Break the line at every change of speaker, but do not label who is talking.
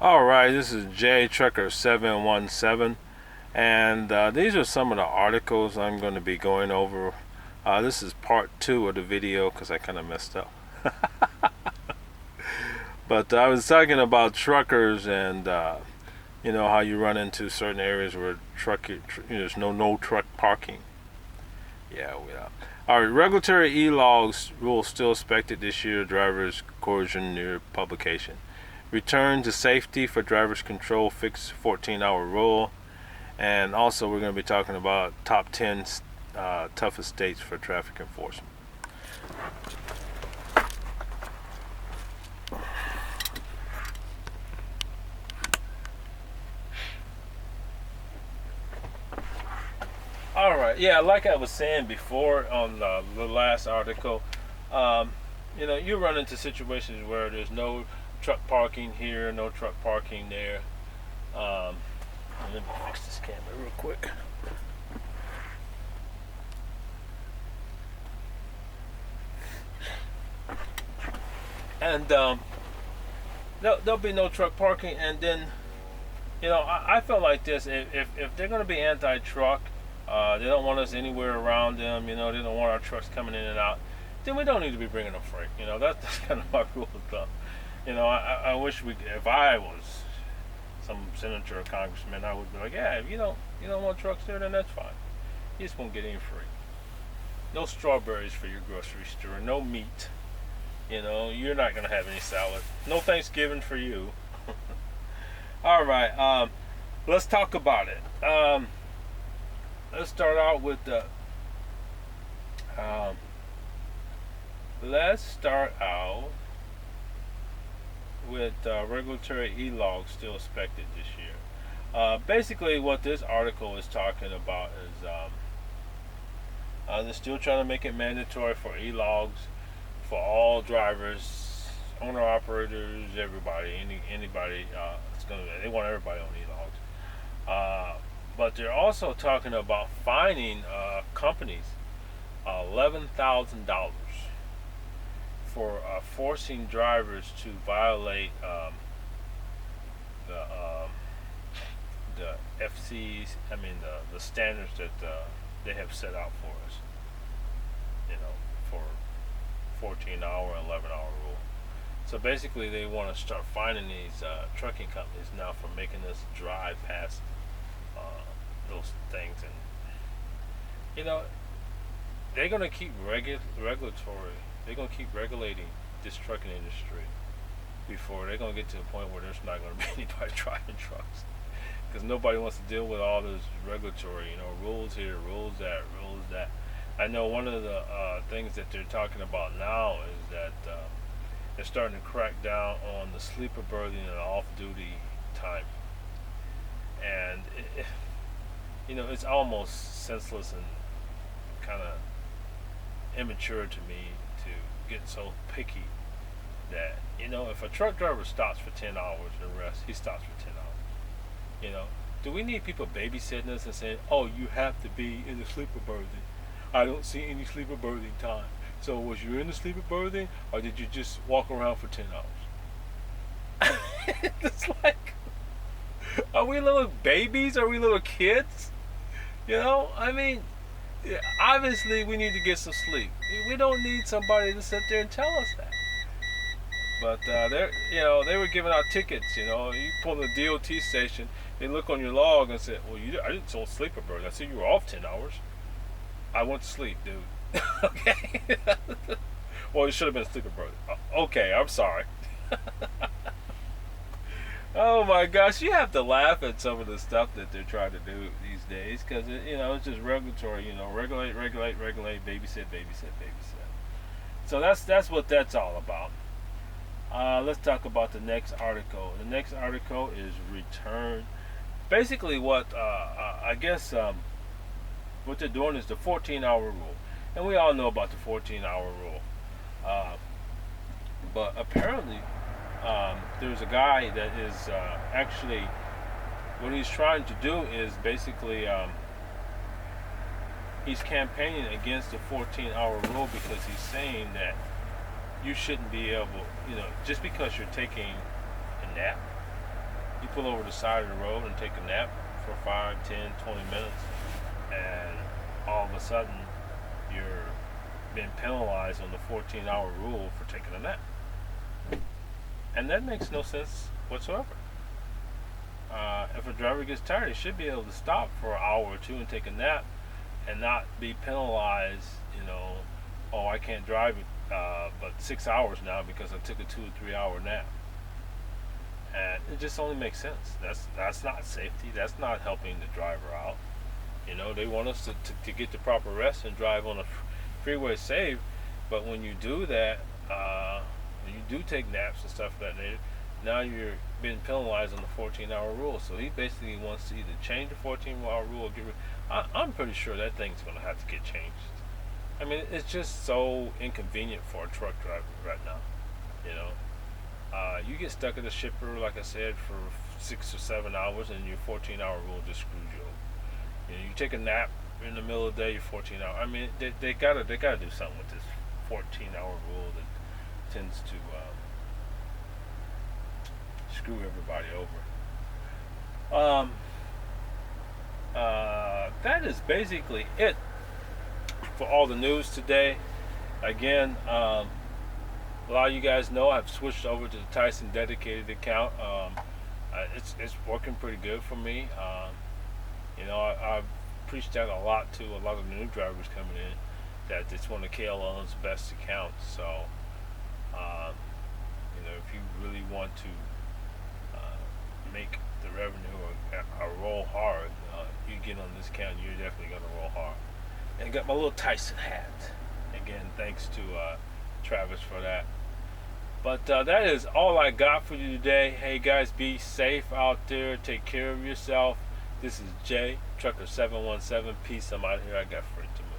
All right, this is J Trucker 717, and these are some of the articles I'm going to be going over. This is part two of the video because I kind of messed up. But I was talking about truckers and how you run into certain areas where there's no truck parking. Yeah, we are. All right, regulatory e-logs rule still expected this year. Drivers coercion near publication. Return to safety for drivers control fixed 14-hour rule. And also, we're going to be talking about top 10 toughest states for traffic enforcement. All right, yeah, like I was saying before on the last article, um, you run into situations where there's no truck parking here, no truck parking there. Um, Let me fix this camera real quick. And there'll be no truck parking. And then, I feel like this: if they're going to be anti-truck, they don't want us anywhere around them. They don't want our trucks coming in and out. Then we don't need to be bringing them freight. That's kind of my rule of thumb. I wish if I was some senator or congressman, I would be like, yeah, if you don't want trucks there, then that's fine. You just won't get any free. No strawberries for your grocery store. No meat. You're not gonna have any salad. No Thanksgiving for you. All right. Let's talk about it. Let's start out with the. Um, let's start out with regulatory e-logs still expected this year. Basically, what this article is talking about is they're still trying to make it mandatory for e-logs for all drivers, owner operators, everybody, anybody. They want everybody on e-logs. But they're also talking about fining companies $11,000 for forcing drivers to violate the the FCs. I mean the standards that they have set out for us. For 14-hour and 11-hour rule. So basically, they want to start fining these trucking companies now for making us drive past those things, and they're going to keep regulatory. They're going to keep regulating this trucking industry before they're going to get to a point where there's not going to be anybody driving trucks, because nobody wants to deal with all those regulatory, rules here, rules that, rules that. I know one of the things that they're talking about now is that they're starting to crack down on the sleeper berthing and off-duty time, and it's almost senseless and kind of immature to me to get so picky that if a truck driver stops for 10 hours and rests, he stops for 10 hours. Do we need people babysitting us and saying, "Oh, you have to be in the sleeper berthing"? I don't see any sleeper berthing time. So was you in the sleeper berthing, or did you just walk around for 10 hours? It's like, are we little babies? Are we little kids? I mean, obviously we need to get some sleep. We don't need somebody to sit there and tell us that. But they were giving out tickets. You pull the DOT station, they look on your log and say, "Well, I didn't saw sleeper berth. I said you were off 10 hours." I went to sleep, dude. Okay. Well, it should have been a sleeper berth. Okay, I'm sorry. Oh my gosh, you have to laugh at some of the stuff that they're trying to do these days, because it's just regulatory. Regulate, babysit, babysit, babysit. So that's what that's all about. Let's talk about the next article. The next article is return. Basically, what I guess what they're doing is the 14-hour rule, and we all know about the 14-hour rule. But apparently, there's a guy that is actually, what he's trying to do is basically he's campaigning against the 14-hour rule, because he's saying that you shouldn't be able, just because you're taking a nap You pull over the side of the road and take a nap for 5, 10, 20 minutes, and all of a sudden you're being penalized on the 14-hour rule for taking a nap. And that makes no sense whatsoever. If a driver gets tired, he should be able to stop for an hour or two and take a nap and not be penalized, oh, I can't drive but 6 hours now because I took a 2 or 3 hour nap. And it just only makes sense. That's not safety. That's not helping the driver out. They want us to get the proper rest and drive on a freeway safe. But when you do that, when you do take naps and stuff like that, now you're being penalized on the 14-hour rule. So he basically wants to either change the 14-hour rule or get rid. I'm pretty sure that thing's going to have to get changed. I mean, it's just so inconvenient for a truck driver right now. You get stuck at a shipper, like I said, for 6 or 7 hours, and your 14-hour rule just screws you over. You take a nap in the middle of the day, your 14 hour. I mean, they gotta do something with this 14-hour rule that tends to screw everybody over. That is basically it for all the news today. Again, a lot of you guys know I've switched over to the Tyson dedicated account. It's working pretty good for me. I've preached that a lot to a lot of the new drivers coming in, that it's one of KLL's best accounts. So, if you really want to make the revenue or roll hard, you get on this account, you're definitely going to roll hard. And got my little Tyson hat. Again, thanks to Travis for that. But that is all I got for you today. Hey guys, be safe out there. Take care of yourself. This is Jay, Trucker 717. Peace. I'm out here. I got freight to move.